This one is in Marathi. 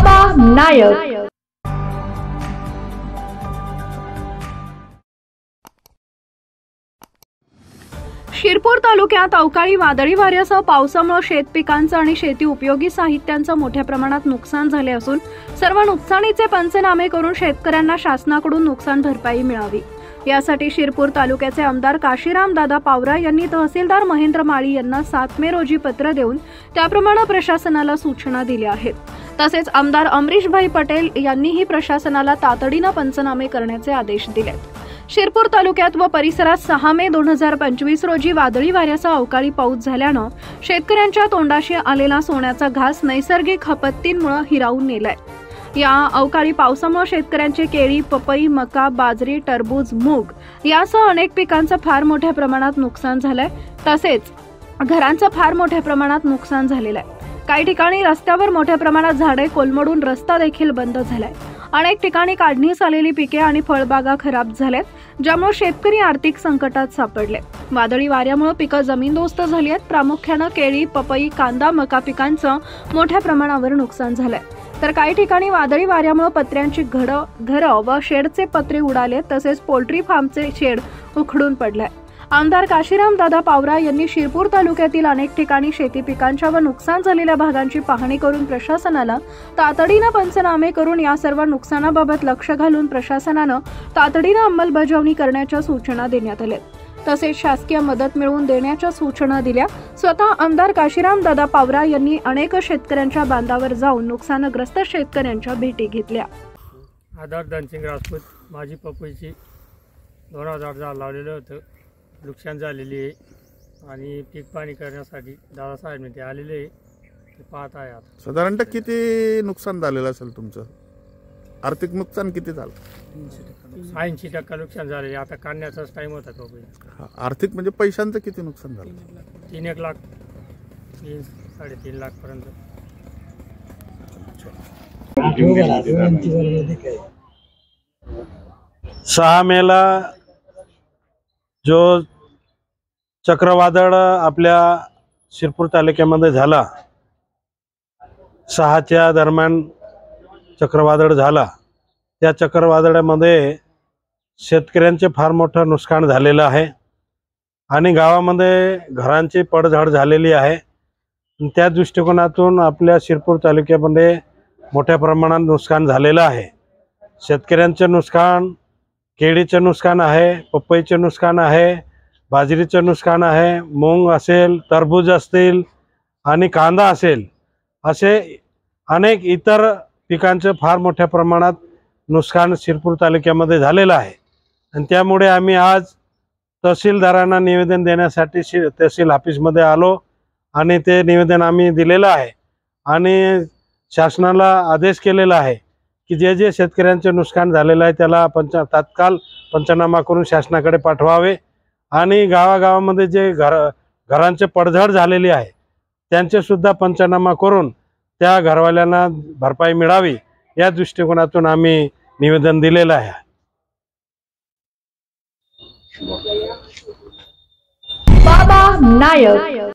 बाबा नायक। शिरपूर तालुक्यात अवकाळी वादळी वाऱ्यासह पावसामुळे शेतपिकांचं आणि शेती उपयोगी साहित्यांचं मोठ्या प्रमाणात नुकसान झाले असून सर्व नुकसानीचे पंचनामे करून शेतकऱ्यांना शासनाकडून नुकसान भरपाई मिळावी यासाठी शिरपूर तालुक्याचे आमदार काशीराम दादा पावरा यांनी तहसीलदार महेंद्र माळी यांना 7 मे रोजी पत्र देऊन त्याप्रमाणे प्रशासनाला सूचना दिल्या आहेत। तसेच आमदार अमरीशभाई पटेल यांनीही प्रशासनाला तातडीने पंचनामे करण्याचे आदेश दिलेत। शिरपूर तालुक्यात व परिसरात 6 मे 2025 रोजी वादळी वाऱ्यासह अवकाळी पाऊस झाल्यानं शेतकऱ्यांच्या तोंडाशी आलेला सोन्याचा घास नैसर्गिक आपत्तींमुळे हिरावून नेलाय। या अवकाळी पावसामुळे शेतकऱ्यांचे केळी, पपई, मका, बाजरी, टरबूज, मूग यासह अनेक पिकांचं फार मोठ्या प्रमाणात नुकसान झालंय। तसेच घरांचं फार मोठ्या प्रमाणात नुकसान झालेलं आहे। काही ठिकाणी रस्त्यावर मोठ्या प्रमाणात झाडे कोलमडून रस्ता देखील बंद झालाय। अनेक ठिकाणी काढणीस आलेली पिके आणि फळबागा खराब झाल्यात, ज्यामुळे शेतकरी आर्थिक संकटात सापडले। वादळी वाऱ्यामुळे पिकं जमीनदोस्त झाली आहेत। प्रामुख्याने केळी, पपई, कांदा, मका पिकांचं मोठ्या प्रमाणावर नुकसान झालंय। तर काही ठिकाणी वादळी वाऱ्यामुळे पत्र्यांची घरं व शेडचे पत्रे उडाले, तसेच पोल्ट्री फार्मचे शेड उखडून पडले। आमदार काशीराम दादा पावरा यांनी शिरपूर तालुक्यातील अनेक ठिकाणी शेती पिकांच्या व नुकसान झालेल्या भागांची पाहणी करून प्रशासनाला तातडीने पंचनामे करून या सर्व नुकसानाबाबत लक्ष घालून प्रशासनाने तातडीने अंमलबजावणी करण्याच्या सूचना देण्यात आल्या। तसेच शासकीय मदत मिळवून देण्याच्या सूचना दिल्या। स्वतः आमदार काशीराम दादा पावरा यांनी अनेक शेतकऱ्यांच्या बांधावर जाऊन नुकसानग्रस्त शेतकऱ्यांच्या भेटी घेतल्या। आधार दानसिंग राजपूत माझी पपईची 2000 लावलेलं होतं, नुकसान झालेली आहे आणि पीक पाणी करण्यासाठी दादासाहेब ते आलेले आहे, ते पाहत आहे। आता साधारणतः किती नुकसान झालेलं असेल तुमचं? आर्थिक नुकसान किती झालं? 80% नुकसान झाले। आता काढण्याचाच टाइम होता तो। आर्थिक म्हणजे पैशांचं किती नुकसान झालं? 3-1 लाख, 3-3.5 लाख पर्यंत। 6 मेला जो चक्रवादळ आपल्या शिरपूर तालुक्यामध्ये झाला, 6च्या दरम्यान चक्रवादळ झाला। त्या चक्रवादळामध्ये शेतकऱ्यांचे फार मोठं नुकसान झालेलं आहे आणि गावामध्ये घरांची पडझड झालेली आहे। त्या दृष्टिकोनातून आपल्या शिरपूर तालुक्यामध्ये मोठ्या प्रमाणात नुकसान झालेलं आहे। शेतकऱ्यांचे नुकसान, केळीचे नुकसान आहे, पपईचे नुकसान आहे, बाजरीचे नुकसान आहे, मूग असेल, टरबूज असतील आणि कांदा असेल, असे अनेक इतर पिकांचे फार मोठ्या प्रमाणात नुकसान शिरपूर तालुक्यामध्ये झालेलं आहे। आणि त्यामुळे आम्ही आज तहसीलदारांना निवेदन देण्यासाठी तहसील ऑफिसमध्ये आलो आणि ते निवेदन आम्ही दिलेलं आहे आणि शासनाला आदेश केलेला आहे की जे जे शेतकऱ्यांचे नुकसान झालेलं आहे त्याला तात्काळ पंचनामा करून शासनाकडे पाठवावे आणि गावागावामध्ये जे घरांचे पडझड झालेली आहे त्यांचे सुद्धा पंचनामा करून त्या घरवाल्यांना भरपाई मिळावी या दृष्टिकोनातून आम्ही निवेदन दिलेलं आहे। बाबा नायक।